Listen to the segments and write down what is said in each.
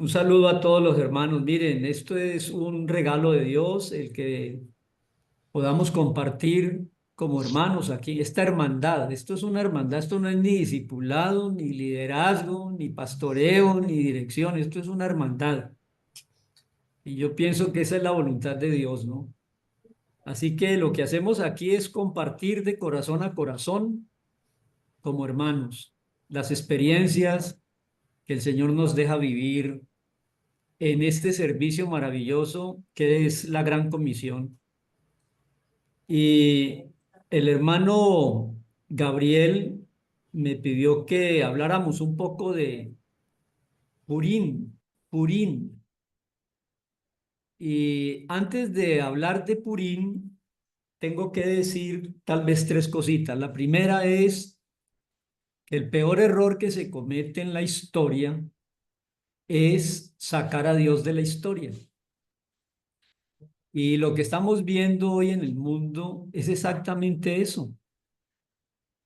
Un saludo a todos los hermanos. Miren, esto es un regalo de Dios, el que podamos compartir como hermanos aquí, esta hermandad. Esto es una hermandad, esto no es ni discipulado, ni liderazgo, ni pastoreo, ni dirección, esto es una hermandad. Y yo pienso que esa es la voluntad de Dios, ¿no? Así que lo que hacemos aquí es compartir de corazón a corazón como hermanos las experiencias que el Señor nos deja vivir en este servicio maravilloso que es la Gran Comisión. Y el hermano Gabriel me pidió que habláramos un poco de Purín, Purín. Y antes de hablar de Purín, tengo que decir tal vez tres cositas. La primera es que el peor error que se comete en la historia es sacar a Dios de la historia. Y lo que estamos viendo hoy en el mundo es exactamente eso.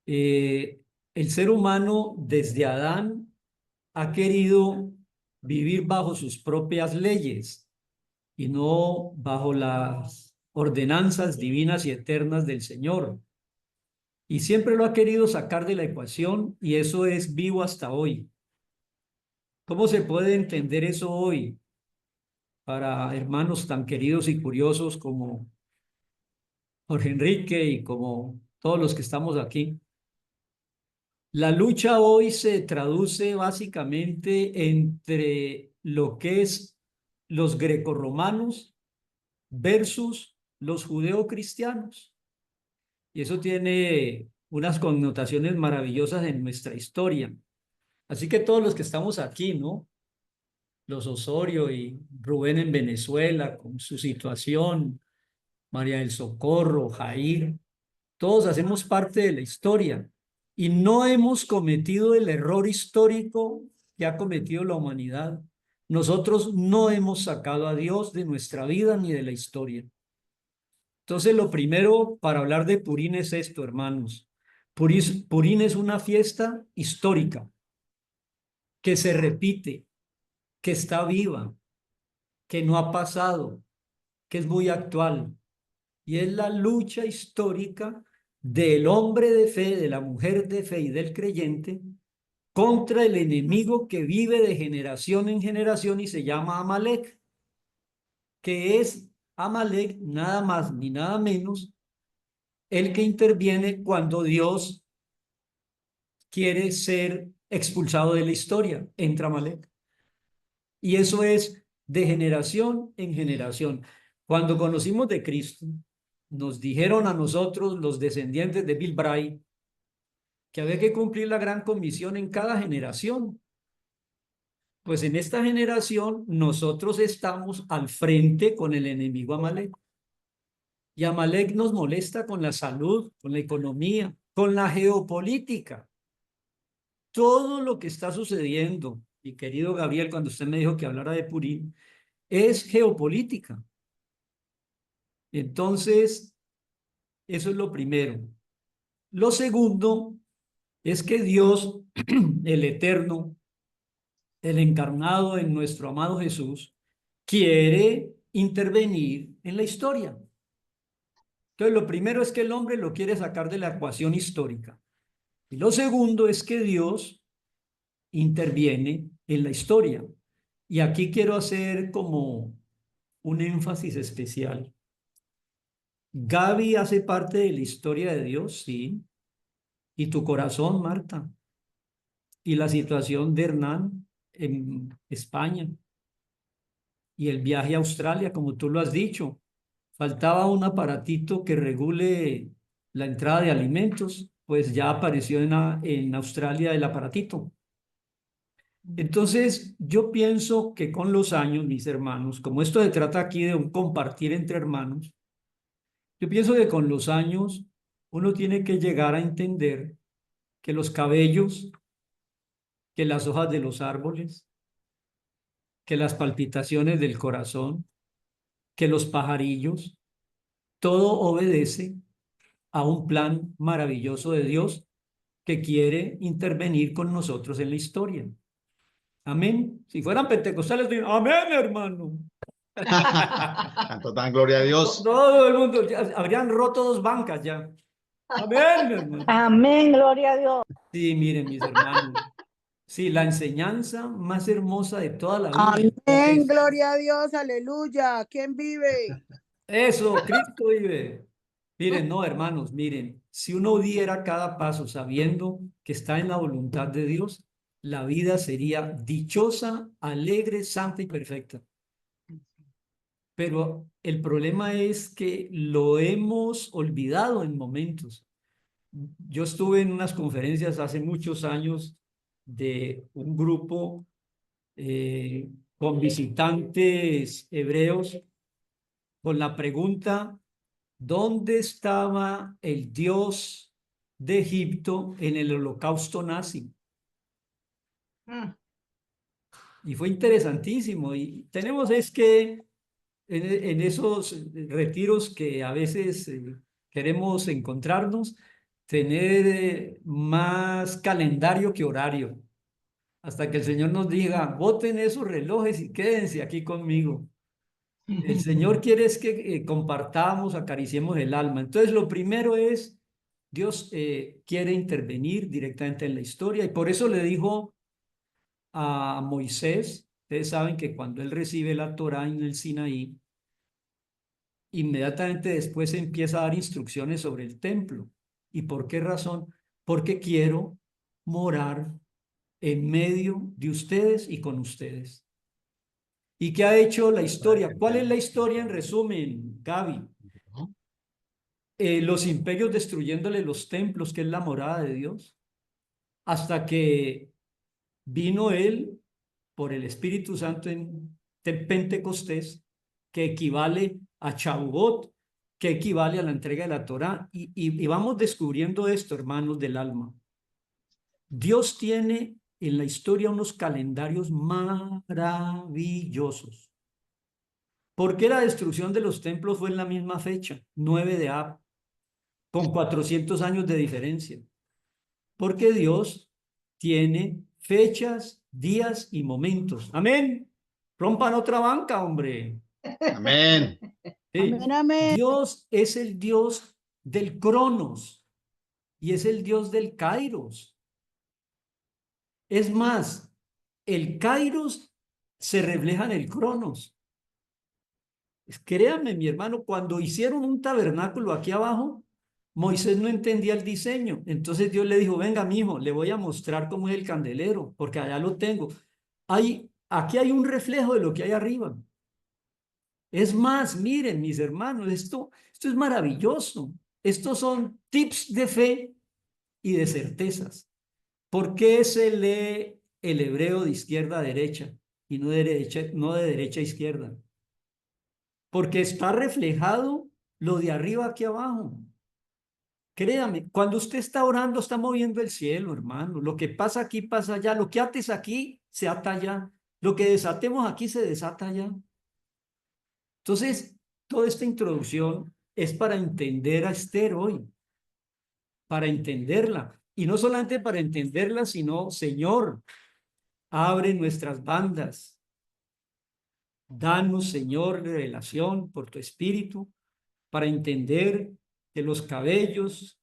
Eh, el ser humano desde Adán ha querido vivir bajo sus propias leyes y no bajo las ordenanzas divinas y eternas del Señor. Y siempre lo ha querido sacar de la ecuación y eso es vivo hasta hoy. ¿Cómo se puede entender eso hoy para hermanos tan queridos y curiosos como Jorge Enrique y como todos los que estamos aquí? La lucha hoy se traduce básicamente entre lo que es los grecorromanos versus los judeocristianos. Y eso tiene unas connotaciones maravillosas en nuestra historia. Así que todos los que estamos aquí, ¿no? Los Osorio y Rubén en Venezuela, con su situación, María del Socorro, Jair, todos hacemos parte de la historia y no hemos cometido el error histórico que ha cometido la humanidad. Nosotros no hemos sacado a Dios de nuestra vida ni de la historia. Entonces, lo primero para hablar de Purín es esto, hermanos. Purín es una fiesta histórica que se repite, que está viva, que no ha pasado, que es muy actual. Y es la lucha histórica del hombre de fe, de la mujer de fe y del creyente contra el enemigo que vive de generación en generación y se llama Amalek, que es Amalek nada más ni nada menos el que interviene cuando Dios quiere ser expulsado de la historia, entra Amalek. Y eso es de generación en generación. Cuando conocimos de Cristo, nos dijeron a nosotros, los descendientes de Bill Bray, que había que cumplir la gran comisión en cada generación. Pues en esta generación nosotros estamos al frente con el enemigo Amalek. Y Amalek nos molesta con la salud, con la economía, con la geopolítica. Todo lo que está sucediendo, y querido Gabriel, cuando usted me dijo que hablara de Purín, es geopolítica. Entonces, eso es lo primero. Lo segundo es que Dios, el Eterno, el encarnado en nuestro amado Jesús, quiere intervenir en la historia. Entonces, lo primero es que el hombre lo quiere sacar de la ecuación histórica. Y lo segundo es que Dios interviene en la historia. Y aquí quiero hacer como un énfasis especial. Gaby hace parte de la historia de Dios, sí, y tu corazón, Marta, y la situación de Hernán en España, y el viaje a Australia, como tú lo has dicho. Faltaba un aparatito que regule la entrada de alimentos, pues ya apareció en Australia el aparatito. Entonces, yo pienso que con los años, mis hermanos, como esto se trata aquí de un compartir entre hermanos, yo pienso que con los años uno tiene que llegar a entender que los cabellos, que las hojas de los árboles, que las palpitaciones del corazón, que los pajarillos, todo obedece a un plan maravilloso de Dios que quiere intervenir con nosotros en la historia. Amén. Si fueran pentecostales, dirían, amén, hermano. Tanto dan gloria a Dios. Todo el mundo, ya, habrían roto 2 bancas ya. Amén, hermano. Amén, gloria a Dios. Sí, miren, mis hermanos. Sí, la enseñanza más hermosa de toda la Biblia. Amén, gloria a Dios, aleluya. ¿Quién vive? Eso, Cristo vive. Miren, no, hermanos, miren, si uno diera cada paso sabiendo que está en la voluntad de Dios, la vida sería dichosa, alegre, santa y perfecta. Pero el problema es que lo hemos olvidado en momentos. Yo estuve en unas conferencias hace muchos años de un grupo con visitantes hebreos con la pregunta, ¿dónde estaba el Dios de Egipto en el holocausto nazi? Y fue interesantísimo. Y tenemos es que en esos retiros que a veces queremos encontrarnos, tener más calendario que horario, hasta que el Señor nos diga, boten esos relojes y quédense aquí conmigo. El Señor quiere es que compartamos, acariciemos el alma. Entonces, lo primero es, Dios quiere intervenir directamente en la historia y por eso le dijo a Moisés, ustedes saben que cuando él recibe la Torá en el Sinaí, inmediatamente después empieza a dar instrucciones sobre el templo. ¿Y por qué razón? Porque quiero morar en medio de ustedes y con ustedes. ¿Y qué ha hecho la historia? ¿Cuál es la historia en resumen, Gaby? Los imperios destruyéndole los templos, que es la morada de Dios, hasta que vino él por el Espíritu Santo en Pentecostés, que equivale a Shavuot, que equivale a la entrega de la Torá. Y vamos descubriendo esto, hermanos del alma. Dios tiene en la historia unos calendarios maravillosos. ¿Por qué la destrucción de los templos fue en la misma fecha, 9 de Ab, con 400 años de diferencia? Porque Dios tiene fechas, días y momentos. Amén. Rompan otra banca, hombre. Amén. Sí. Amén, amén. Dios es el Dios del Cronos y es el Dios del Kairos. Es más, el Kairos se refleja en el Cronos. Créanme, mi hermano, cuando hicieron un tabernáculo aquí abajo, Moisés no entendía el diseño. Entonces Dios le dijo, venga, mijo, le voy a mostrar cómo es el candelero, porque allá lo tengo. Aquí hay un reflejo de lo que hay arriba. Es más, miren, mis hermanos, esto es maravilloso. Estos son tips de fe y de certezas. ¿Por qué se lee el hebreo de izquierda a derecha y no de derecha a izquierda? Porque está reflejado lo de arriba aquí abajo. Créame, cuando usted está orando, está moviendo el cielo, hermano. Lo que pasa aquí pasa allá. Lo que ates aquí se ata allá. Lo que desatemos aquí se desata allá. Entonces, toda esta introducción es para entender a Esther hoy, para entenderla. Y no solamente para entenderla, sino, Señor, abre nuestras bandas. Danos, Señor, revelación por tu espíritu para entender que los cabellos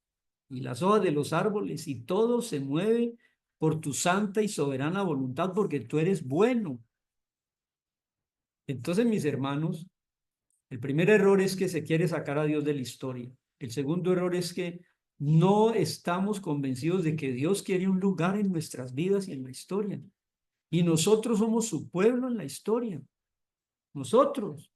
y las hojas de los árboles y todo se mueve por tu santa y soberana voluntad, porque tú eres bueno. Entonces, mis hermanos, el primer error es que se quiere sacar a Dios de la historia. El segundo error es que no estamos convencidos de que Dios quiere un lugar en nuestras vidas y en la historia. Y nosotros somos su pueblo en la historia. Nosotros.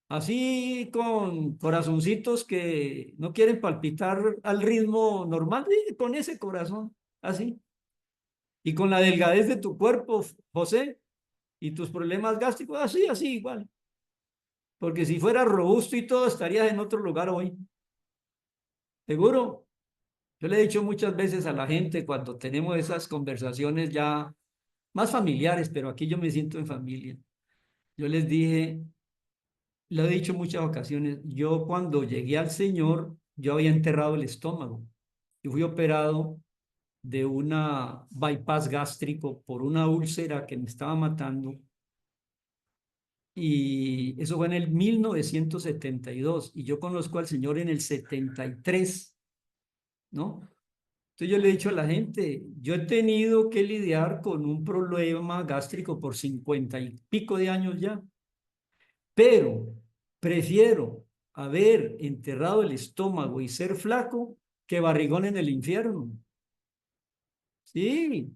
Así con corazoncitos que no quieren palpitar al ritmo normal, con ese corazón, así. Y con la delgadez de tu cuerpo, José, y tus problemas gástricos, así, así, igual. Porque si fueras robusto y todo, estarías en otro lugar hoy. ¿Seguro? Yo le he dicho muchas veces a la gente cuando tenemos esas conversaciones ya más familiares, pero aquí yo me siento en familia. Yo les dije, lo he dicho en muchas ocasiones, yo cuando llegué al Señor, yo había enterrado el estómago y fui operado de una bypass gástrico por una úlcera que me estaba matando. Y eso fue en el 1972. Y yo conozco al Señor en el 73, ¿no? Entonces yo le he dicho a la gente, yo he tenido que lidiar con un problema gástrico por 50 y pico de años ya, pero prefiero haber enterrado el estómago y ser flaco que barrigón en el infierno. Sí,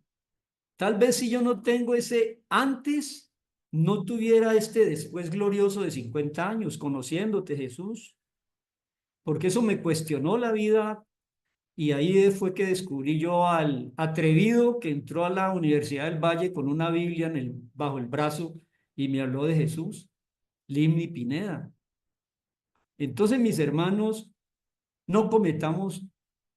tal vez si yo no tengo ese antes, no tuviera este después glorioso de 50 años conociéndote, Jesús, porque eso me cuestionó la vida. Y ahí fue que descubrí yo al atrevido que entró a la Universidad del Valle con una Biblia bajo el brazo y me habló de Jesús, Limni Pineda. Entonces, mis hermanos, no cometamos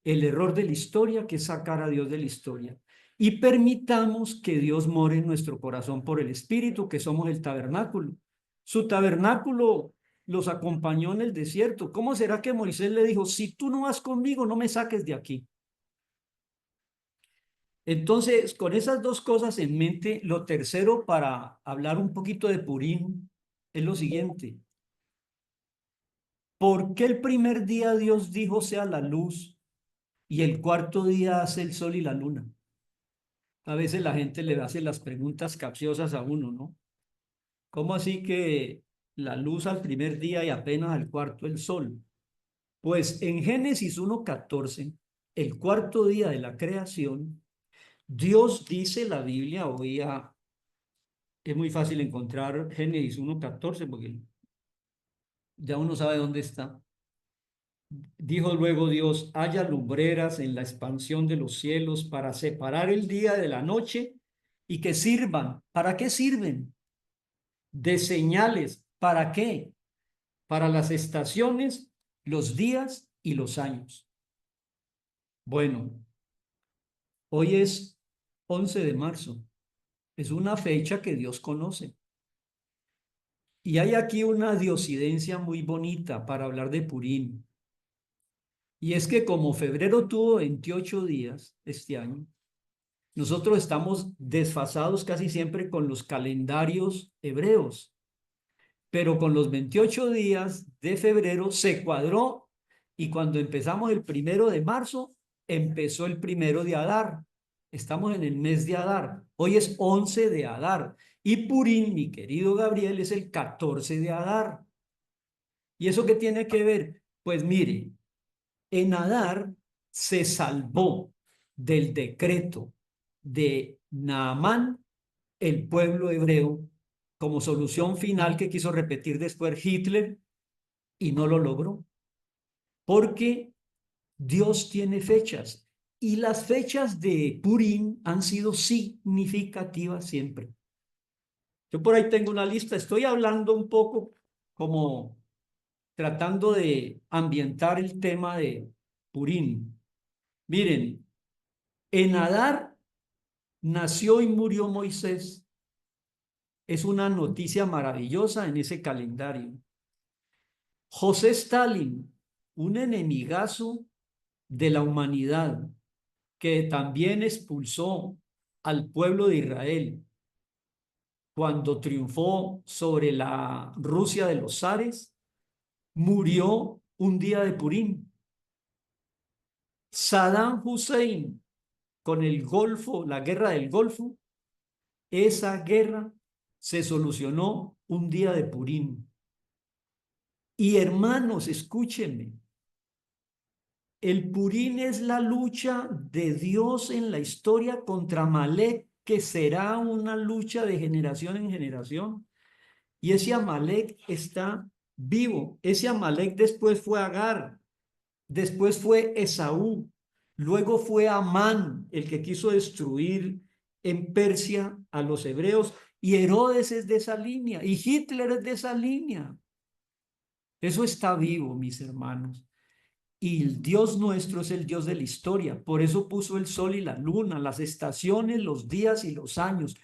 el error de la historia, que es sacar a Dios de la historia. Y permitamos que Dios more en nuestro corazón por el Espíritu, que somos el tabernáculo. Su tabernáculo los acompañó en el desierto. ¿Cómo será que Moisés le dijo, si tú no vas conmigo, no me saques de aquí? Entonces, con esas dos cosas en mente, lo tercero para hablar un poquito de Purim es lo siguiente. ¿Por qué el primer día Dios dijo sea la luz y el cuarto día hace el sol y la luna? A veces la gente le hace las preguntas capciosas a uno, ¿no? ¿Cómo así que la luz al primer día y apenas al cuarto el sol? Pues en Génesis 1:14, el cuarto día de la creación, Dios dice la Biblia, es muy fácil encontrar Génesis 1:14 porque ya uno sabe dónde está. Dijo luego Dios, haya lumbreras en la expansión de los cielos para separar el día de la noche y que sirvan. ¿Para qué sirven? De señales. ¿Para qué? Para las estaciones, los días y los años. Bueno, hoy es 11 de marzo. Es una fecha que Dios conoce. Y hay aquí una diosidencia muy bonita para hablar de Purim. Y es que como febrero tuvo 28 días este año, nosotros estamos desfasados casi siempre con los calendarios hebreos, pero con los 28 días de febrero se cuadró y cuando empezamos el 1 de marzo, empezó el 1 de Adar. Estamos en el mes de Adar. Hoy es 11 de Adar y Purim, mi querido Gabriel, es el 14 de Adar. ¿Y eso qué tiene que ver? Pues mire, en Adar se salvó del decreto de Naamán el pueblo hebreo como solución final que quiso repetir después Hitler y no lo logró. Porque Dios tiene fechas y las fechas de Purim han sido significativas siempre. Yo por ahí tengo una lista, estoy hablando un poco como tratando de ambientar el tema de Purim. Miren, en Adar nació y murió Moisés. Es una noticia maravillosa en ese calendario. José Stalin, un enemigazo de la humanidad, que también expulsó al pueblo de Israel cuando triunfó sobre la Rusia de los zares, murió un día de Purim. Saddam Hussein, con el Golfo, la guerra del Golfo, esa guerra se solucionó un día de Purim. Y hermanos, escúchenme, el Purim es la lucha de Dios en la historia contra Amalek, que será una lucha de generación en generación. Y ese Amalek está vivo. Ese Amalek después fue Agar, después fue Esaú, luego fue Amán, el que quiso destruir en Persia a los hebreos, y Herodes es de esa línea, y Hitler es de esa línea. Eso está vivo, mis hermanos. Y el Dios nuestro es el Dios de la historia. Por eso puso el sol y la luna, las estaciones, los días y los años.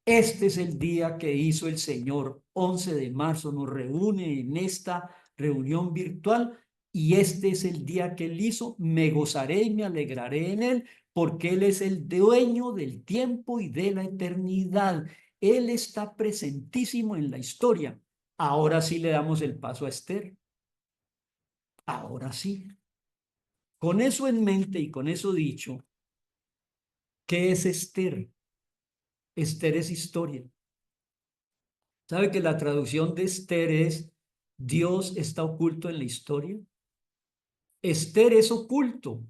Este es el día que hizo el Señor. 11 de marzo nos reúne en esta reunión virtual y este es el día que Él hizo. Me gozaré y me alegraré en Él porque Él es el dueño del tiempo y de la eternidad. Él está presentísimo en la historia. Ahora sí le damos el paso a Esther. Ahora sí. Con eso en mente y con eso dicho, ¿qué es Esther? Esther es historia. ¿Sabe que la traducción de Esther es Dios está oculto en la historia? Esther es oculto.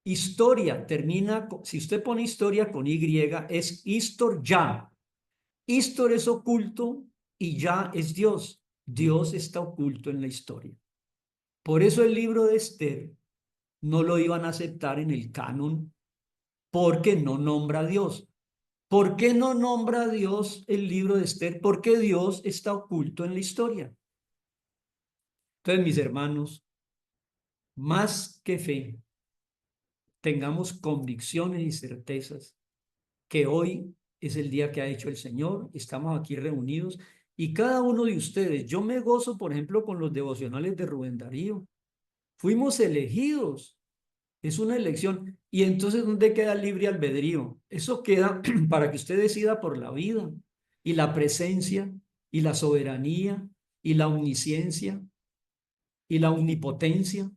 Historia termina, si usted pone historia con Y, es Histor ya. Histor es oculto y ya es Dios. Dios está oculto en la historia. Por eso el libro de Esther no lo iban a aceptar en el canon porque no nombra a Dios. ¿Por qué no nombra a Dios el libro de Esther? Porque Dios está oculto en la historia. Entonces, mis hermanos, más que fe, tengamos convicciones y certezas que hoy es el día que ha hecho el Señor, estamos aquí reunidos y cada uno de ustedes, yo me gozo, por ejemplo, con los devocionales de Rubén Darío. Fuimos elegidos, es una elección. Y entonces, ¿dónde queda el libre albedrío? Eso queda para que usted decida por la vida y la presencia y la soberanía y la omnisciencia y la omnipotencia.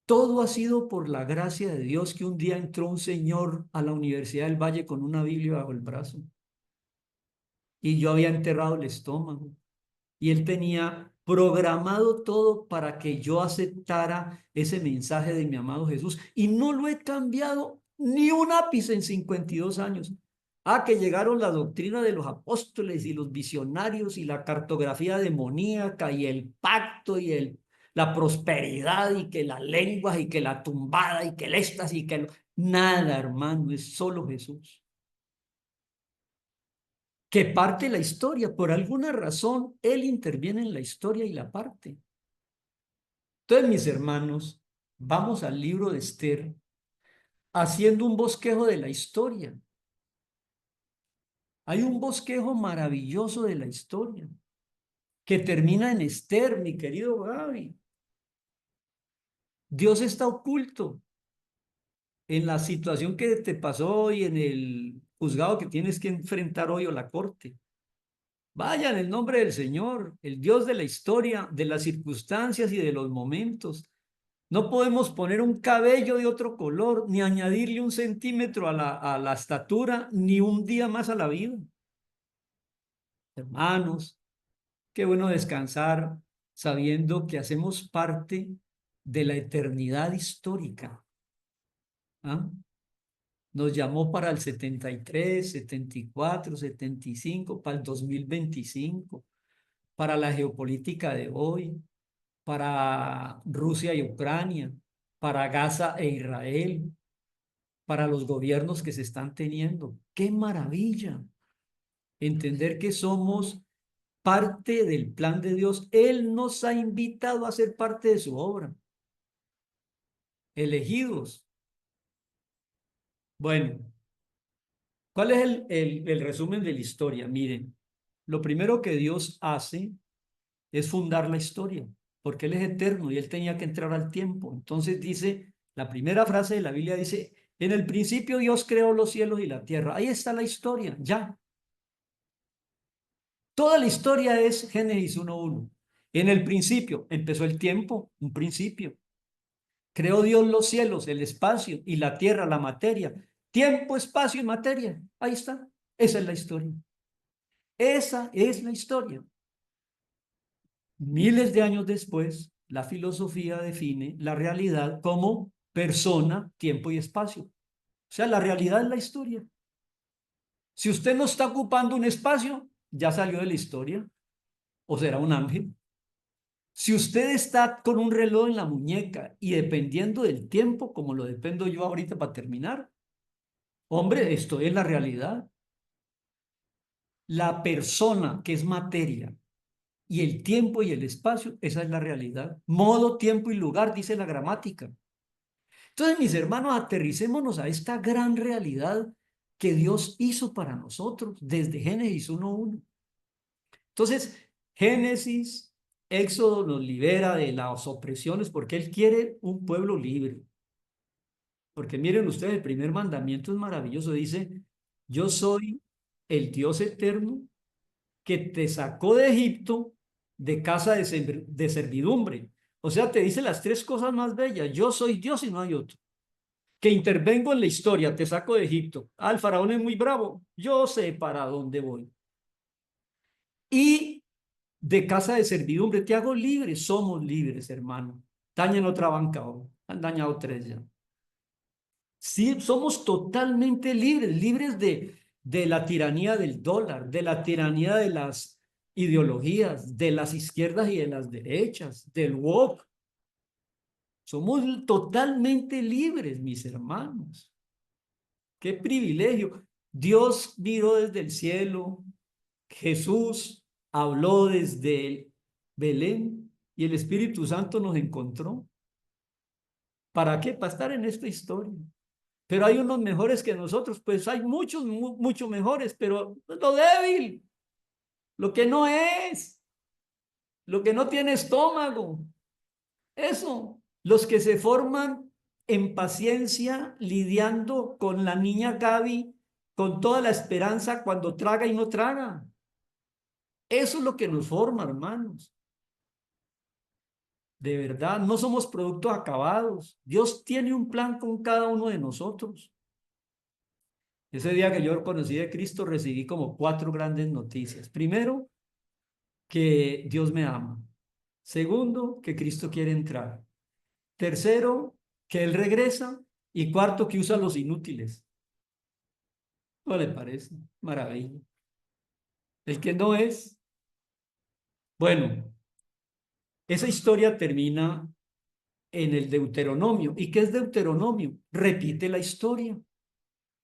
Todo ha sido por la gracia de Dios que un día entró un señor a la Universidad del Valle con una Biblia bajo el brazo y yo había enterrado el estómago y él tenía programado todo para que yo aceptara ese mensaje de mi amado Jesús y no lo he cambiado ni un ápice en 52 años. Que llegaron la doctrina de los apóstoles y los visionarios y la cartografía demoníaca y el pacto y la prosperidad y que las lenguas y que la tumbada y que el éxtasis y que nada, hermano, es solo Jesús que parte la historia. Por alguna razón, Él interviene en la historia y la parte. Entonces, mis hermanos, vamos al libro de Esther haciendo un bosquejo de la historia. Hay un bosquejo maravilloso de la historia que termina en Esther, mi querido Gaby. Dios está oculto en la situación que te pasó hoy, en el juzgado que tienes que enfrentar hoy o la corte. Vaya en el nombre del Señor, el Dios de la historia, de las circunstancias y de los momentos. No podemos poner un cabello de otro color, ni añadirle un centímetro a la estatura, ni un día más a la vida. Hermanos, qué bueno descansar sabiendo que hacemos parte de la eternidad histórica. ¿Ah? Nos llamó para el 73, 74, 75, para el 2025, para la geopolítica de hoy, para Rusia y Ucrania, para Gaza e Israel, para los gobiernos que se están teniendo. ¡Qué maravilla! Entender que somos parte del plan de Dios. Él nos ha invitado a ser parte de su obra. Elegidos. Bueno, ¿cuál es el resumen de la historia? Miren, lo primero que Dios hace es fundar la historia, porque Él es eterno y Él tenía que entrar al tiempo. Entonces dice, la primera frase de la Biblia dice, en el principio Dios creó los cielos y la tierra. Ahí está la historia, ya. Toda la historia es Génesis 1:1. En el principio empezó el tiempo, un principio. Creó Dios los cielos, el espacio y la tierra, la materia. Tiempo, espacio y materia. Ahí está. Esa es la historia. Esa es la historia. Miles de años después, la filosofía define la realidad como persona, tiempo y espacio. O sea, la realidad es la historia. Si usted no está ocupando un espacio, ya salió de la historia o será un ángel. Si usted está con un reloj en la muñeca y dependiendo del tiempo, como lo dependo yo ahorita para terminar, hombre, esto es la realidad. La persona que es materia y el tiempo y el espacio, esa es la realidad. Modo, tiempo y lugar, dice la gramática. Entonces, mis hermanos, aterricémonos a esta gran realidad que Dios hizo para nosotros desde Génesis 1:1. Entonces, Génesis, Éxodo nos libera de las opresiones porque Él quiere un pueblo libre. Porque miren ustedes, el primer mandamiento es maravilloso. Dice, yo soy el Dios eterno que te sacó de Egipto de casa de servidumbre. O sea, te dice las tres cosas más bellas. Yo soy Dios y no hay otro. Que intervengo en la historia, te saco de Egipto. Ah, el faraón es muy bravo. Yo sé para dónde voy. Y de casa de servidumbre te hago libre. Somos libres, hermano. Dañan otra banca ahora. Han dañado tres ya. Sí, somos totalmente libres, libres de la tiranía del dólar, de la tiranía de las ideologías, de las izquierdas y de las derechas, del woke. Somos totalmente libres, mis hermanos. Qué privilegio. Dios miró desde el cielo, Jesús habló desde Belén y el Espíritu Santo nos encontró. ¿Para qué? Para estar en esta historia. Pero hay unos mejores que nosotros, pues hay muchos, mucho mejores, pero lo débil, lo que no es, lo que no tiene estómago, eso, los que se forman en paciencia lidiando con la niña Gaby, con toda la esperanza cuando traga y no traga. Eso es lo que nos forma, hermanos. De verdad, no somos productos acabados. Dios tiene un plan con cada uno de nosotros. Ese día que yo conocí de Cristo recibí como 4 grandes noticias. Primero, que Dios me ama. Segundo, que Cristo quiere entrar. Tercero, que Él regresa. Y cuarto, que usa a los inútiles. ¿No le parece? Maravilla. El que no es. Bueno, esa historia termina en el Deuteronomio. ¿Y qué es Deuteronomio? Repite la historia.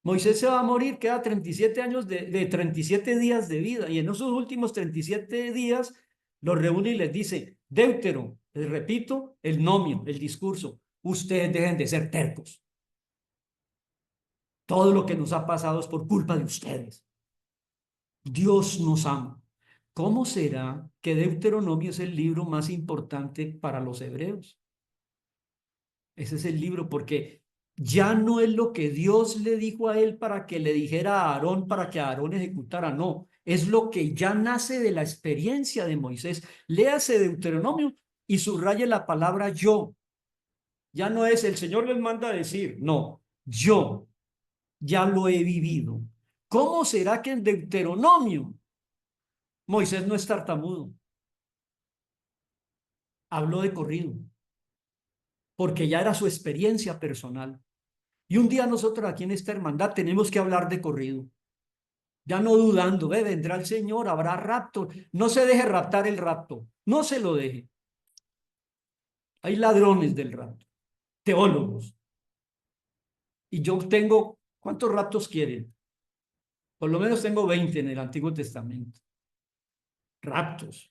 Moisés se va a morir, queda 37 años de 37 días de vida y en esos últimos 37 días los reúne y les dice, Deutero, les repito, el nomio, el discurso, ustedes dejen de ser tercos. Todo lo que nos ha pasado es por culpa de ustedes. Dios nos ama. ¿Cómo será que Deuteronomio es el libro más importante para los hebreos? Ese es el libro porque ya no es lo que Dios le dijo a él para que le dijera a Aarón para que Aarón ejecutara, no, es lo que ya nace de la experiencia de Moisés. Léase Deuteronomio y subraye la palabra yo. Ya no es el Señor les manda a decir, no, yo ya lo he vivido. ¿Cómo será que en Deuteronomio Moisés no es tartamudo? Habló de corrido, porque ya era su experiencia personal. Y un día nosotros aquí en esta hermandad tenemos que hablar de corrido. Ya no dudando, vendrá el Señor, habrá rapto. No se deje raptar el rapto, no se lo deje. Hay ladrones del rapto, teólogos. Y yo tengo, ¿cuántos raptos quieren? Por lo menos tengo 20 en el Antiguo Testamento. Raptos.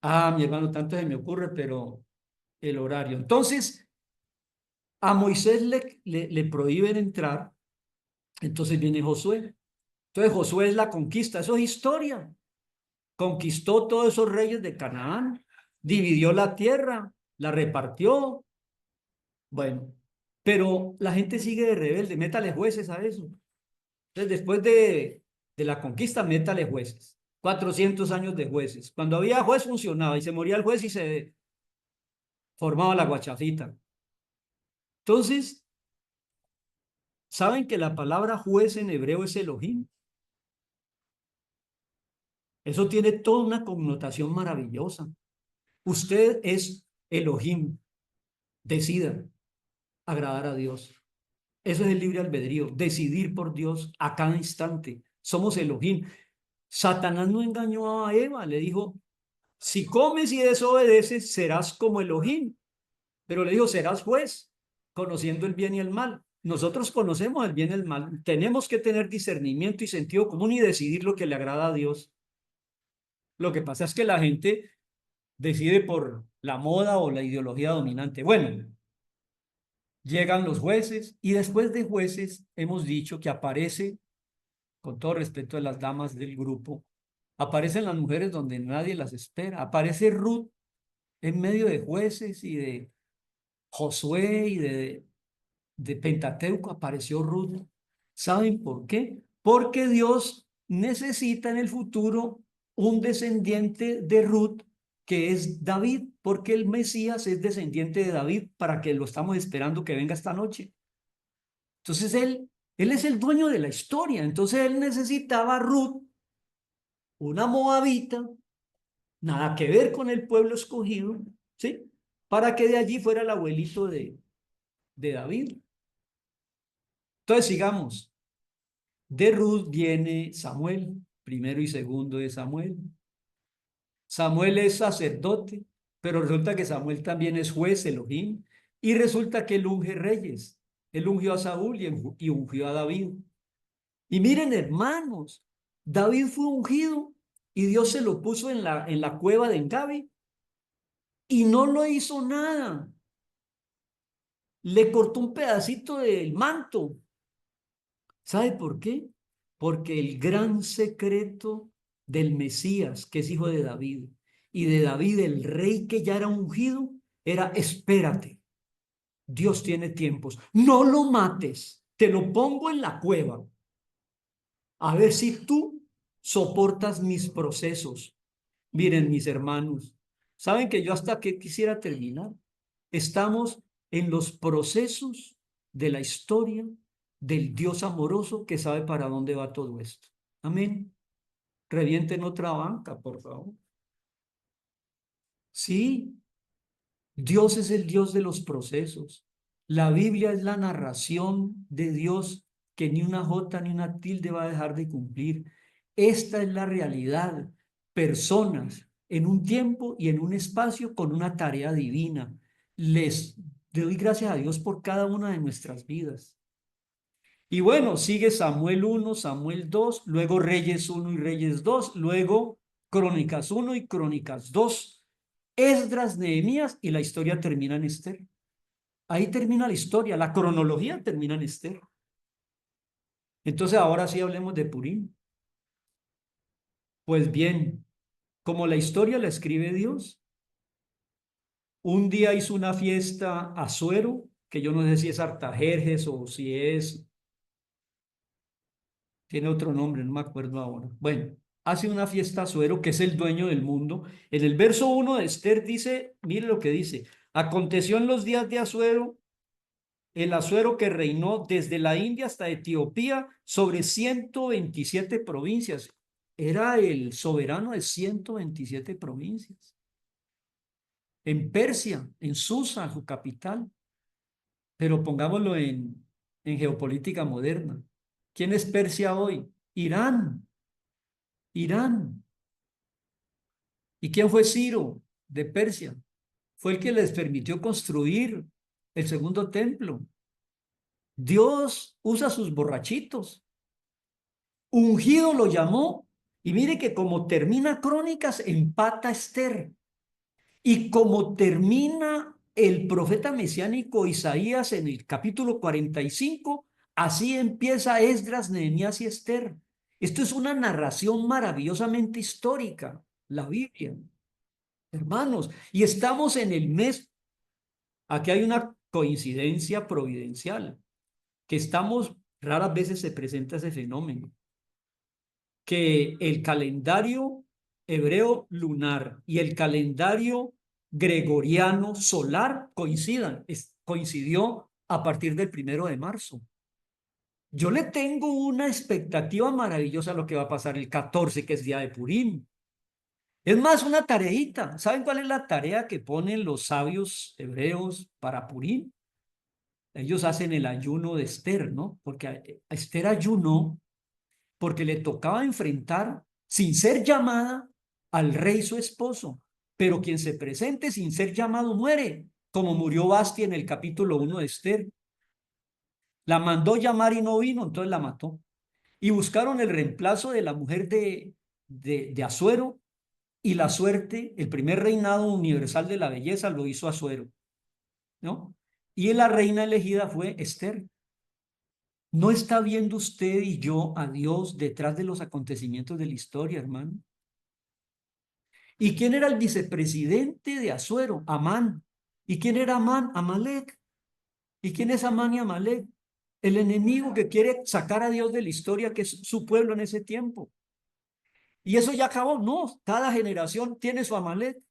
Ah, mi hermano, tanto se me ocurre, pero el horario. Entonces, a Moisés le prohíben entrar, entonces viene Josué. Entonces Josué es la conquista, eso es historia. Conquistó todos esos reyes de Canaán, dividió la tierra, la repartió. Bueno, pero la gente sigue de rebelde, métale jueces a eso. Entonces, después de la conquista, métale jueces. 400 años de jueces. Cuando había juez funcionaba y se moría el juez y se formaba la guachafita. Entonces, ¿saben que la palabra juez en hebreo es Elohim? Eso tiene toda una connotación maravillosa. Usted es Elohim. Decida agradar a Dios. Eso es el libre albedrío, decidir por Dios a cada instante. Somos Elohim. Satanás no engañó a Eva, le dijo, si comes y desobedeces, serás como Elohim. Pero le dijo, serás juez, conociendo el bien y el mal. Nosotros conocemos el bien y el mal. Tenemos que tener discernimiento y sentido común y decidir lo que le agrada a Dios. Lo que pasa es que la gente decide por la moda o la ideología dominante. Bueno, llegan los jueces y después de jueces hemos dicho que aparece, con todo respeto a las damas del grupo, aparecen las mujeres donde nadie las espera. Aparece Ruth en medio de jueces y de Josué y de Pentateuco apareció Ruth. ¿Saben por qué? Porque Dios necesita en el futuro un descendiente de Ruth que es David, porque el Mesías es descendiente de David para que lo estamos esperando que venga esta noche. Entonces él es el dueño de la historia. Entonces él necesitaba a Ruth, una moabita, nada que ver con el pueblo escogido, ¿sí? Para que de allí fuera el abuelito de David. Entonces sigamos. De Ruth viene Samuel, primero y segundo de Samuel. Samuel es sacerdote, pero resulta que Samuel también es juez, Elohim, y resulta que él unge reyes. Él ungió a Saúl y ungió a David. Y miren, hermanos, David fue ungido y Dios se lo puso en la cueva de Engabi y no lo hizo nada. Le cortó un pedacito del manto. ¿Sabe por qué? Porque el gran secreto del Mesías, que es hijo de David, y de David, el rey que ya era ungido, era espérate. Dios tiene tiempos. No lo mates. Te lo pongo en la cueva. A ver si tú soportas mis procesos. Miren, mis hermanos, ¿saben que yo hasta que quisiera terminar? Estamos en los procesos de la historia del Dios amoroso que sabe para dónde va todo esto. Amén. Revienten otra banca, por favor. Sí, Dios es el Dios de los procesos. La Biblia es la narración de Dios que ni una jota ni una tilde va a dejar de cumplir. Esta es la realidad. Personas en un tiempo y en un espacio con una tarea divina. Les doy gracias a Dios por cada una de nuestras vidas. Y bueno, sigue Samuel 1, Samuel 2, luego Reyes 1 y Reyes 2, luego Crónicas 1 y Crónicas 2, Esdras, Nehemías y la historia termina en Esther. Ahí termina la historia, la cronología termina en Esther. Entonces ahora sí hablemos de Purim. Pues bien, como la historia la escribe Dios, un día hizo una fiesta Asuero, que yo no sé si es Artajerjes o si tiene otro nombre, no me acuerdo ahora. Bueno, hace una fiesta Asuero, que es el dueño del mundo. En el verso 1 de Esther dice, mire lo que dice, aconteció en los días de Asuero, el Asuero que reinó desde la India hasta Etiopía sobre 127 provincias. Era el soberano de 127 provincias. En Persia, en Susa, su capital, pero pongámoslo en geopolítica moderna. ¿Quién es Persia hoy? Irán. Irán. ¿Y quién fue Ciro de Persia? Fue el que les permitió construir el segundo templo. Dios usa sus borrachitos. Ungido lo llamó. Y mire que como termina Crónicas, empata Esther. Y como termina el profeta mesiánico Isaías en el capítulo 45, así empieza Esdras, Nehemías y Esther. Esto es una narración maravillosamente histórica, la Biblia, hermanos. Y estamos en el mes, aquí hay una coincidencia providencial, que estamos, raras veces se presenta ese fenómeno, que el calendario hebreo lunar y el calendario gregoriano solar coincidan. Coincidió a partir del 1 de marzo. Yo le tengo una expectativa maravillosa a lo que va a pasar el 14, que es día de Purim. Es más, una tareita. ¿Saben cuál es la tarea que ponen los sabios hebreos para Purim? Ellos hacen el ayuno de Esther, ¿no? Porque Esther ayunó porque le tocaba enfrentar, sin ser llamada, al rey su esposo. Pero quien se presente sin ser llamado muere, como murió Basti en el capítulo 1 de Esther. La mandó llamar y no vino, entonces la mató. Y buscaron el reemplazo de la mujer de Asuero, y la suerte, el primer reinado universal de la belleza lo hizo Asuero, ¿no? Y la reina elegida fue Esther. ¿No está viendo usted y yo a Dios detrás de los acontecimientos de la historia, hermano? ¿Y quién era el vicepresidente de Asuero? Amán. ¿Y quién era Amán? Amalek. ¿Y quién es Amán y Amalek? El enemigo que quiere sacar a Dios de la historia, que es su pueblo en ese tiempo. Y eso ya acabó. No, cada generación tiene su Amalek.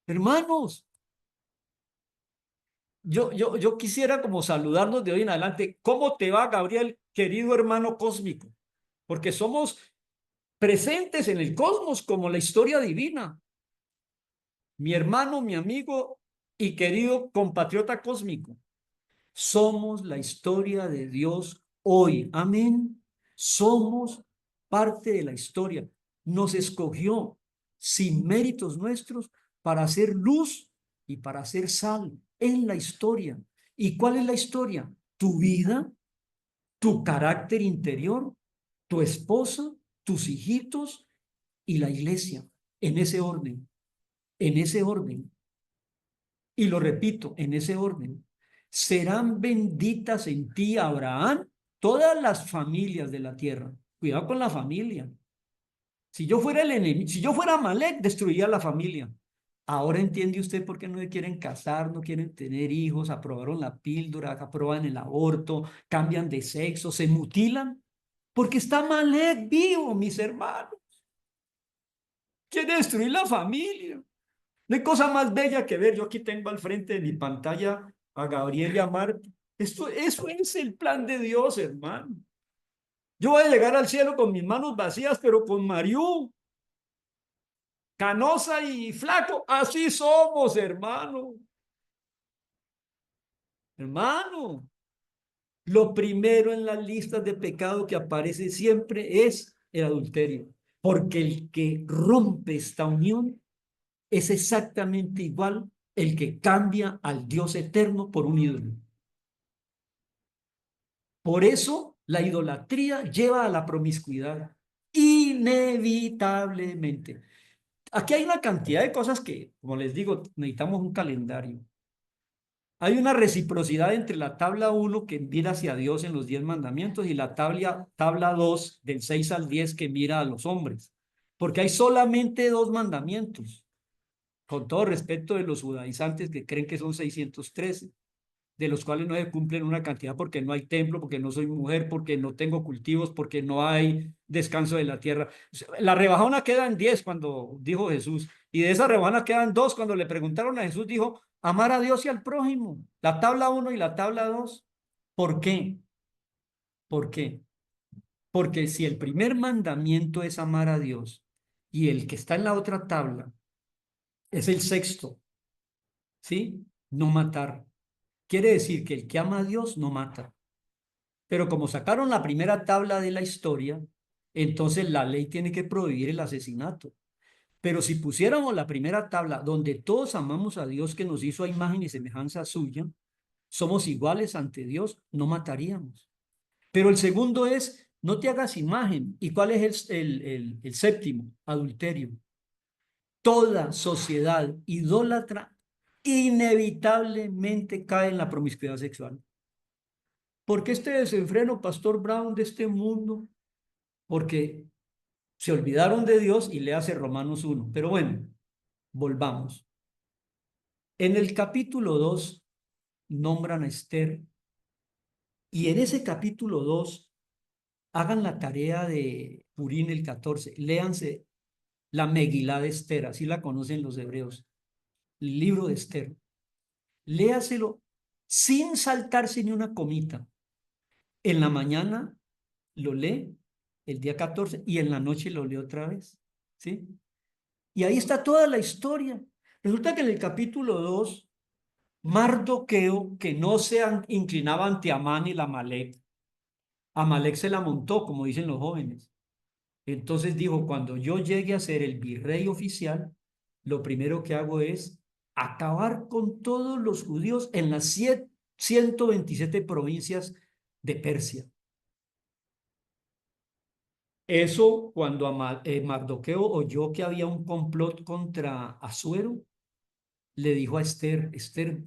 Hermanos, yo quisiera como saludarnos de hoy en adelante. ¿Cómo te va, Gabriel, querido hermano cósmico? Porque somos presentes en el cosmos como la historia divina. Mi hermano, mi amigo y querido compatriota cósmico. Somos la historia de Dios hoy. Amén. Somos parte de la historia. Nos escogió sin méritos nuestros para hacer luz y para hacer sal en la historia. ¿Y cuál es la historia? Tu vida, tu carácter interior, tu esposa, tus hijitos y la iglesia. En ese orden, en ese orden. Y lo repito, en ese orden. Serán benditas en ti, Abraham, todas las familias de la tierra. Cuidado con la familia. Si yo fuera el enemigo, si yo fuera Amalek, destruiría la familia. Ahora entiende usted por qué no se quieren casar, no quieren tener hijos, aprobaron la píldora, aprueban el aborto, cambian de sexo, se mutilan. Porque está Amalek vivo, mis hermanos. Quiere destruir la familia. No hay cosa más bella que ver. Yo aquí tengo al frente de mi pantalla a Gabriel y a Marta. Eso es el plan de Dios, hermano. Yo voy a llegar al cielo con mis manos vacías, pero con Mariú, canosa y flaco. Así somos, hermano. Hermano, lo primero en las listas de pecado que aparece siempre es el adulterio. Porque el que rompe esta unión es exactamente igual el que cambia al Dios eterno por un ídolo. Por eso la idolatría lleva a la promiscuidad, inevitablemente. Aquí hay una cantidad de cosas que, como les digo, necesitamos un calendario. Hay una reciprocidad entre la tabla 1 que mira hacia Dios en los 10 mandamientos y la tabla 2 del 6 al 10 que mira a los hombres. Porque hay solamente 2 mandamientos, con todo respeto de los judaizantes que creen que son 613, de los cuales no se cumplen una cantidad porque no hay templo, porque no soy mujer, porque no tengo cultivos, porque no hay descanso de la tierra. La rebajona queda en 10 cuando dijo Jesús, y de esa rebajona quedan 2 cuando le preguntaron a Jesús, dijo, amar a Dios y al prójimo. La tabla 1 y la tabla 2. ¿Por qué? ¿Por qué? Porque si el primer mandamiento es amar a Dios y el que está en la otra tabla es el sexto, ¿sí? No matar. Quiere decir que el que ama a Dios no mata. Pero como sacaron la primera tabla de la historia, entonces la ley tiene que prohibir el asesinato. Pero si pusiéramos la primera tabla donde todos amamos a Dios que nos hizo a imagen y semejanza suya, somos iguales ante Dios, no mataríamos. Pero el segundo es, no te hagas imagen. ¿Y cuál es el séptimo? Adulterio. Toda sociedad idólatra inevitablemente cae en la promiscuidad sexual. ¿Por qué este desenfreno, Pastor Brown, de este mundo? Porque se olvidaron de Dios y le hace Romanos 1. Pero bueno, volvamos. En el capítulo 2 nombran a Esther y en ese capítulo 2 hagan la tarea de Purín el 14. Léanse la Megilá de Esther, así la conocen los hebreos. El libro de Esther. Léaselo sin saltarse ni una comita. En la mañana lo lee el día 14 y en la noche lo lee otra vez, ¿sí? Y ahí está toda la historia. Resulta que en el capítulo 2, Mardoqueo, que no se inclinaba ante Amán y la Amalek, Amalek se la montó, como dicen los jóvenes. Entonces dijo, cuando yo llegue a ser el virrey oficial, lo primero que hago es acabar con todos los judíos en las 127 provincias de Persia. Eso cuando Mardoqueo oyó que había un complot contra Asuero, le dijo a Esther, Esther,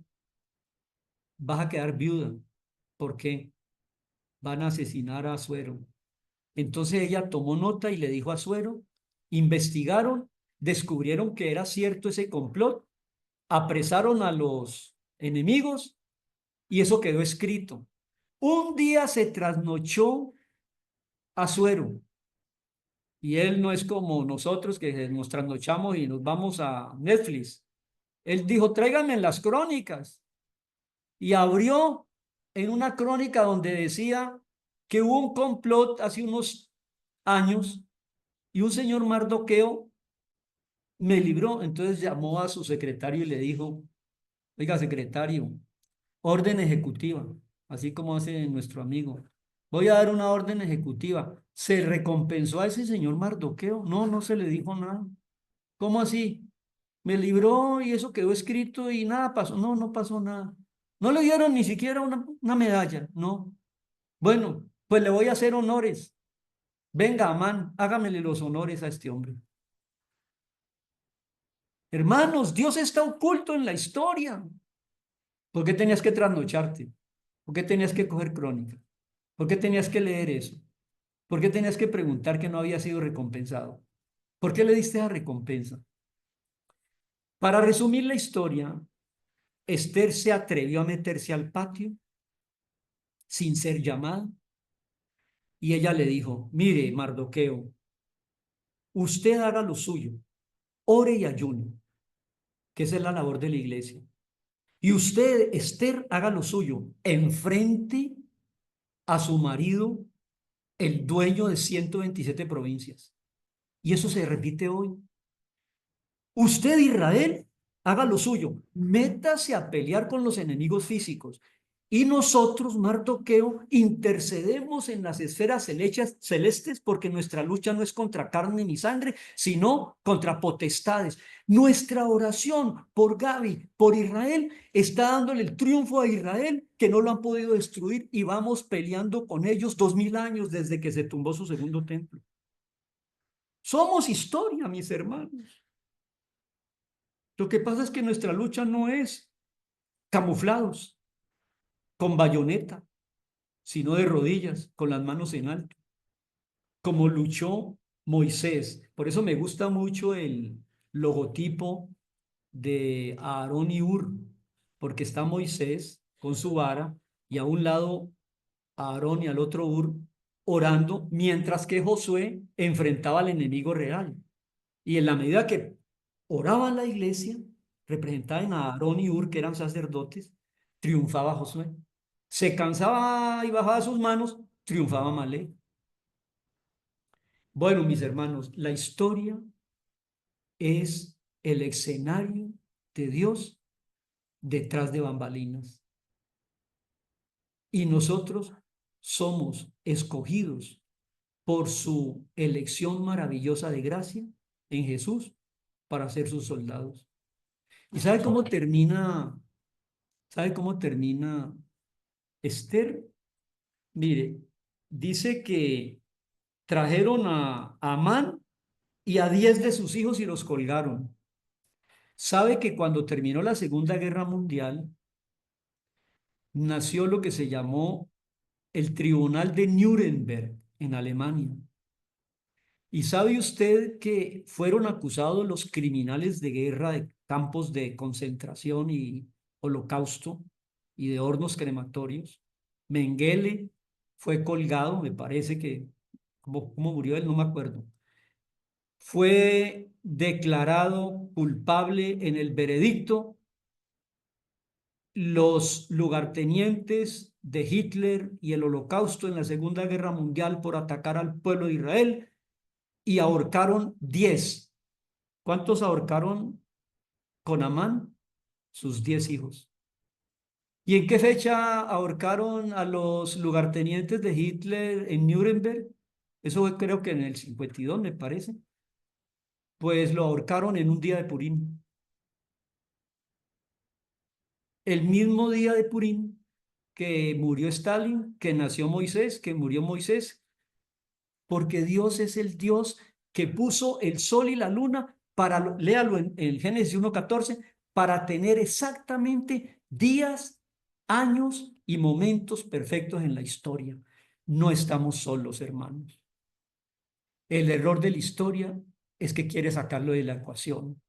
vas a quedar viuda. ¿Por qué? Van a asesinar a Asuero. Entonces ella tomó nota y le dijo a Asuero, investigaron, descubrieron que era cierto ese complot apresaron a los enemigos y eso quedó escrito. Un día se trasnochó Asuero y él no es como nosotros que nos trasnochamos y nos vamos a Netflix. Él dijo, tráiganme las crónicas y abrió en una crónica donde decía que hubo un complot hace unos años y un señor Mardoqueo me libró. Entonces llamó a su secretario y le dijo, oiga, secretario, orden ejecutiva, así como hace nuestro amigo. Voy a dar una orden ejecutiva. ¿Se recompensó a ese señor Mardoqueo? No, no se le dijo nada. ¿Cómo así? Me libró y eso quedó escrito y nada pasó. No, no pasó nada. No le dieron ni siquiera una medalla, no. Bueno, pues le voy a hacer honores. Venga, Amán, hágamele los honores a este hombre. Hermanos, Dios está oculto en la historia. ¿Por qué tenías que trasnocharte? ¿Por qué tenías que coger crónica? ¿Por qué tenías que leer eso? ¿Por qué tenías que preguntar que no había sido recompensado? ¿Por qué le diste esa recompensa? Para resumir la historia, Esther se atrevió a meterse al patio sin ser llamada y ella le dijo, mire, Mardoqueo, usted haga lo suyo, ore y ayune, que esa es la labor de la iglesia. Y usted, Esther, haga lo suyo, enfrente a su marido, el dueño de 127 provincias. Y eso se repite hoy. Usted, Israel, haga lo suyo, métase a pelear con los enemigos físicos. Y nosotros, Mardoqueo, intercedemos en las esferas celestes porque nuestra lucha no es contra carne ni sangre, sino contra potestades. Nuestra oración por Gaby, por Israel, está dándole el triunfo a Israel que no lo han podido destruir y vamos peleando con ellos 2000 años desde que se tumbó su segundo templo. Somos historia, mis hermanos. Lo que pasa es que nuestra lucha no es camuflados, con bayoneta, sino de rodillas, con las manos en alto, como luchó Moisés. Por eso me gusta mucho el logotipo de Aarón y Hur, porque está Moisés con su vara y a un lado Aarón y al otro Hur orando, mientras que Josué enfrentaba al enemigo real. Y en la medida que oraba la iglesia, representada en Aarón y Hur, que eran sacerdotes, triunfaba Josué. Se cansaba y bajaba sus manos, triunfaba Malé. Bueno, mis hermanos, la historia es el escenario de Dios detrás de bambalinas. Y nosotros somos escogidos por su elección maravillosa de gracia en Jesús para ser sus soldados. ¿Y sabe cómo termina? ¿Sabe cómo termina Esther? Mire, dice que trajeron a Amán y a 10 de sus hijos y los colgaron. ¿Sabe que cuando terminó la Segunda Guerra Mundial, nació lo que se llamó el Tribunal de Nuremberg en Alemania? ¿Y sabe usted que fueron acusados los criminales de guerra de campos de concentración y holocausto y de hornos crematorios? Mengele fue colgado, me parece que, ¿cómo murió él? No me acuerdo. Fue declarado culpable en el veredicto. Los lugartenientes de Hitler y el holocausto en la Segunda Guerra Mundial por atacar al pueblo de Israel y ahorcaron 10. ¿Cuántos ahorcaron con Amán? Sus 10 hijos. ¿Y en qué fecha ahorcaron a los lugartenientes de Hitler en Nuremberg? Eso fue creo que en el 52, me parece. Pues lo ahorcaron en un día de Purim. El mismo día de Purim que murió Stalin, que nació Moisés, que murió Moisés, porque Dios es el Dios que puso el sol y la luna para, léalo en Génesis 1:14, para tener exactamente días, años y momentos perfectos en la historia. No estamos solos, hermanos. El error de la historia es que quiere sacarlo de la ecuación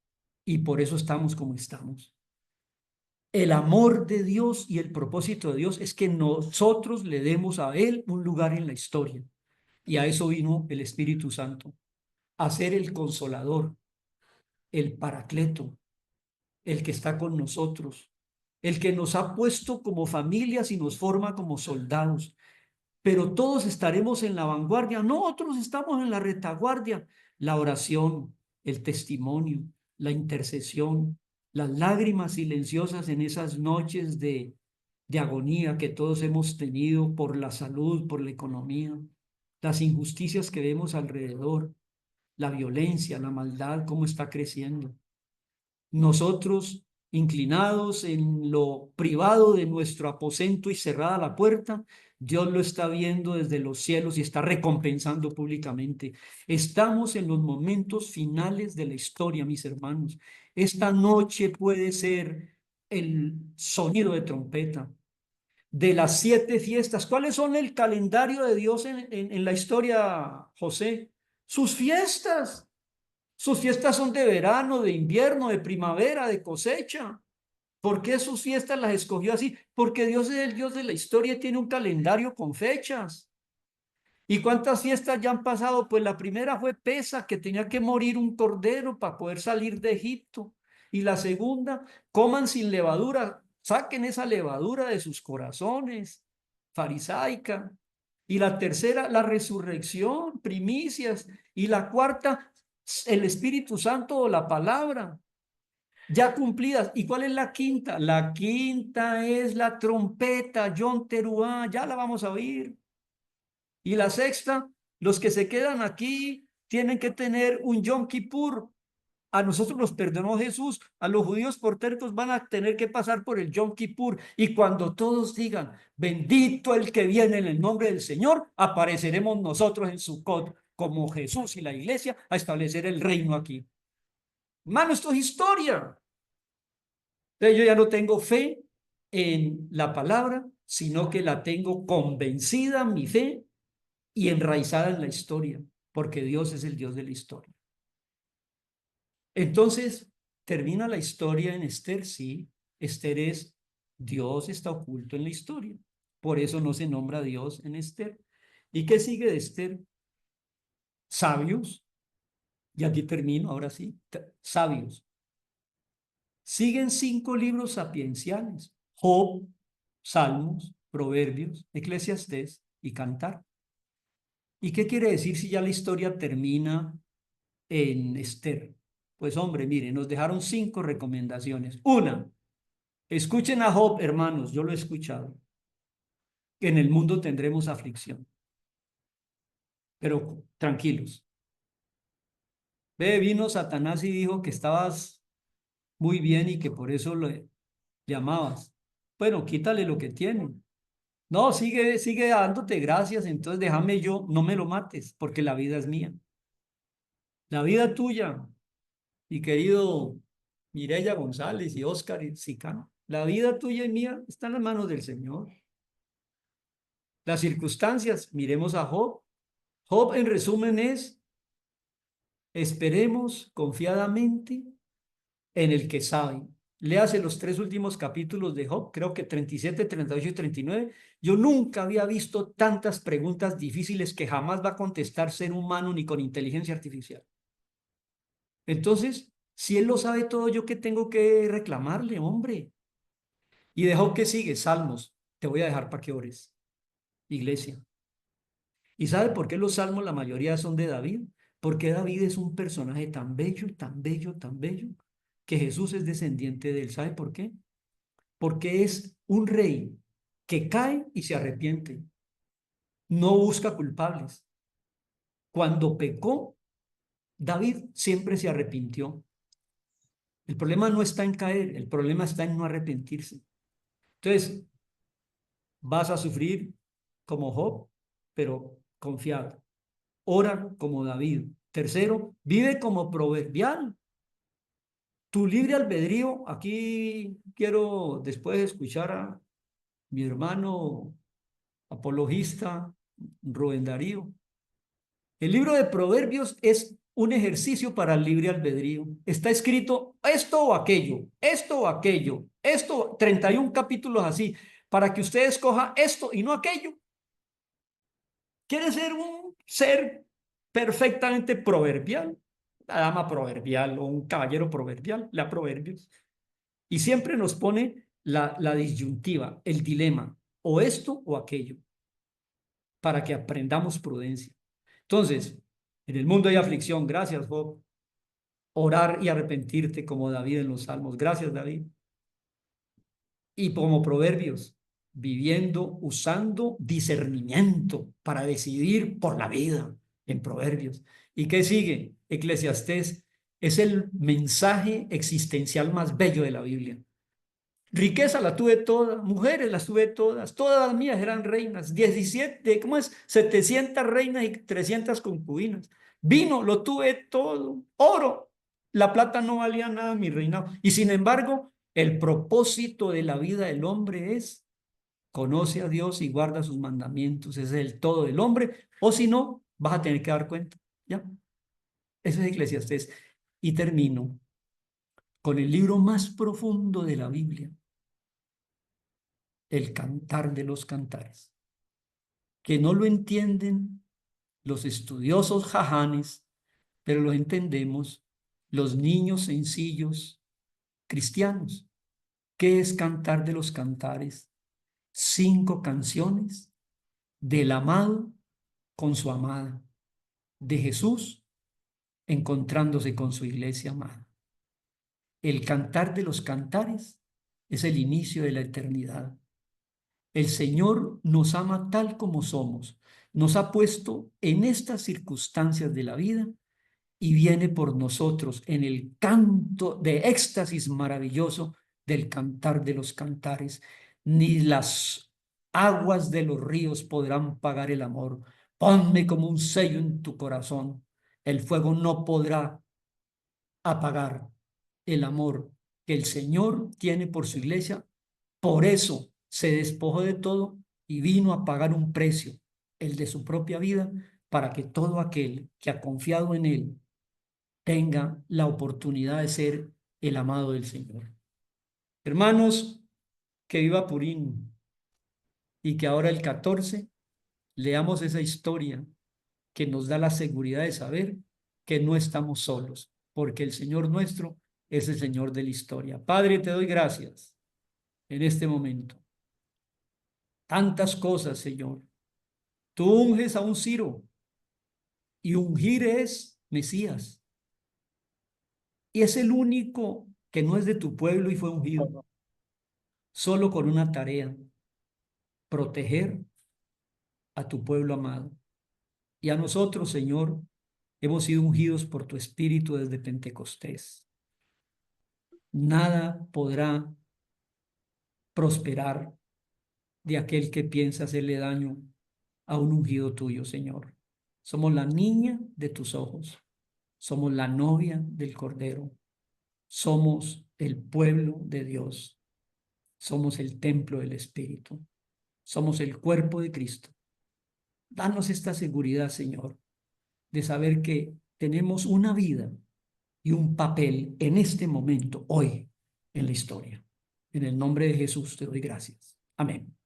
y por eso estamos como estamos. El amor de Dios y el propósito de Dios es que nosotros le demos a Él un lugar en la historia. Y a eso vino el Espíritu Santo, a ser el consolador, el paracleto, el que está con nosotros, el que nos ha puesto como familias y nos forma como soldados. Pero todos estaremos en la vanguardia, no, otros estamos en la retaguardia. La oración, el testimonio, la intercesión, las lágrimas silenciosas en esas noches de agonía que todos hemos tenido por la salud, por la economía, las injusticias que vemos alrededor, la violencia, la maldad, cómo está creciendo. Nosotros, inclinados en lo privado de nuestro aposento y cerrada la puerta, Dios lo está viendo desde los cielos y está recompensando públicamente. Estamos en los momentos finales de la historia, mis hermanos. Esta noche puede ser el sonido de trompeta de las 7 fiestas. ¿Cuáles son el calendario de Dios en la historia, José? Sus fiestas. Sus fiestas son de verano, de invierno, de primavera, de cosecha. ¿Por qué sus fiestas las escogió así? Porque Dios es el Dios de la historia y tiene un calendario con fechas. ¿Y cuántas fiestas ya han pasado? Pues la primera fue Pesa, que tenía que morir un cordero para poder salir de Egipto. Y la segunda, coman sin levadura, saquen esa levadura de sus corazones, farisaica. Y la tercera, la resurrección, primicias. Y la cuarta, el Espíritu Santo o la palabra, ya cumplidas. ¿Y cuál es la quinta? La quinta es la trompeta, Yom Teruá, ya la vamos a oír. Y la sexta, los que se quedan aquí tienen que tener un Yom Kippur. A nosotros nos perdonó Jesús, a los judíos por tercos van a tener que pasar por el Yom Kippur. Y cuando todos digan, bendito el que viene en el nombre del Señor, apareceremos nosotros en Sukkot como Jesús y la iglesia a establecer el reino aquí. Hermano, esto es historia. Entonces yo ya no tengo fe en la palabra, sino que la tengo convencida, mi fe, y enraizada en la historia, porque Dios es el Dios de la historia. Entonces, termina la historia en Esther, sí. Esther es, Dios está oculto en la historia. Por eso no se nombra a Dios en Esther. ¿Y qué sigue de Esther? Sabios. Y aquí termino, ahora sí. Sabios. Siguen 5 libros sapienciales. Job, Salmos, Proverbios, Eclesiastés y Cantar. ¿Y qué quiere decir si ya la historia termina en Esther? Pues hombre, mire, nos dejaron 5 recomendaciones. Una, escuchen a Job, hermanos, yo lo he escuchado. Que en el mundo tendremos aflicción, pero tranquilos. Ve, vino Satanás y dijo que estabas muy bien y que por eso le amabas. Bueno, quítale lo que tiene. No, sigue dándote gracias, entonces déjame yo, no me lo mates, porque la vida es mía. La vida tuya, mi querido Mireya González y Óscar y Sicano, la vida tuya y mía está en las manos del Señor. Las circunstancias, miremos a Job. Job, en resumen, es: esperemos confiadamente en el que sabe. Léase los 3 últimos capítulos de Job, creo que 37, 38 y 39. Yo nunca había visto tantas preguntas difíciles que jamás va a contestar ser humano ni con inteligencia artificial. Entonces, si él lo sabe todo, ¿yo qué tengo que reclamarle, hombre? Y de Job, ¿qué sigue? Salmos. Te voy a dejar para que ores, iglesia. ¿Y sabe por qué los salmos la mayoría son de David? Porque David es un personaje tan bello, tan bello, tan bello, que Jesús es descendiente de él. ¿Sabe por qué? Porque es un rey que cae y se arrepiente. No busca culpables. Cuando pecó, David siempre se arrepintió. El problema no está en caer, el problema está en no arrepentirse. Entonces, vas a sufrir como Job, pero confiado. Ora como David. Tercero, vive como proverbial. Tu libre albedrío, aquí quiero después escuchar a mi hermano apologista Rubén Darío. El libro de Proverbios es un ejercicio para el libre albedrío. Está escrito esto o aquello, esto o aquello, esto, 31 capítulos así, para que usted escoja esto y no aquello. Quiere ser un ser perfectamente proverbial, una dama proverbial o un caballero proverbial, la Proverbios. Y siempre nos pone la disyuntiva, el dilema, o esto o aquello, para que aprendamos prudencia. Entonces, en el mundo hay aflicción, gracias, Job. Orar y arrepentirte como David en los Salmos. Gracias, David. Y como Proverbios, viviendo, usando discernimiento para decidir por la vida en Proverbios. ¿Y qué sigue? Eclesiastés es el mensaje existencial más bello de la Biblia. Riqueza la tuve toda, mujeres las tuve todas las mías eran reinas, 17, ¿cómo es? 700 reinas y 300 concubinas. Vino, lo tuve todo, oro, la plata no valía nada en mi reinado. Y sin embargo, el propósito de la vida del hombre es, conoce a Dios y guarda sus mandamientos, ese es el todo del hombre, o si no, vas a tener que dar cuenta, ¿ya? Eso es Eclesiastés. Y termino con el libro más profundo de la Biblia, el Cantar de los Cantares, que no lo entienden los estudiosos jajanes, pero lo entendemos los niños sencillos cristianos. ¿Qué es Cantar de los Cantares? 5 canciones del amado con su amada, de Jesús encontrándose con su iglesia amada. El Cantar de los Cantares es el inicio de la eternidad. El Señor nos ama tal como somos, nos ha puesto en estas circunstancias de la vida y viene por nosotros en el canto de éxtasis maravilloso del Cantar de los Cantares. Ni las aguas de los ríos podrán pagar el amor. Ponme como un sello en tu corazón. El fuego no podrá apagar el amor que el Señor tiene por su iglesia. Por eso se despojó de todo y vino a pagar un precio, el de su propia vida, para que todo aquel que ha confiado en él tenga la oportunidad de ser el amado del Señor. Hermanos, que viva Purín y que ahora el 14 leamos esa historia que nos da la seguridad de saber que no estamos solos, porque el Señor nuestro es el Señor de la historia. Padre, te doy gracias en este momento. Tantas cosas, Señor. Tú unges a un Ciro y ungir es Mesías. Y es el único que no es de tu pueblo y fue ungido. Solo con una tarea, proteger a tu pueblo amado. Y a nosotros, Señor, hemos sido ungidos por tu Espíritu desde Pentecostés. Nada podrá prosperar de aquel que piensa hacerle daño a un ungido tuyo, Señor. Somos la niña de tus ojos. Somos la novia del Cordero. Somos el pueblo de Dios. Somos el templo del Espíritu. Somos el cuerpo de Cristo. Danos esta seguridad, Señor, de saber que tenemos una vida y un papel en este momento, hoy, en la historia. En el nombre de Jesús te doy gracias. Amén.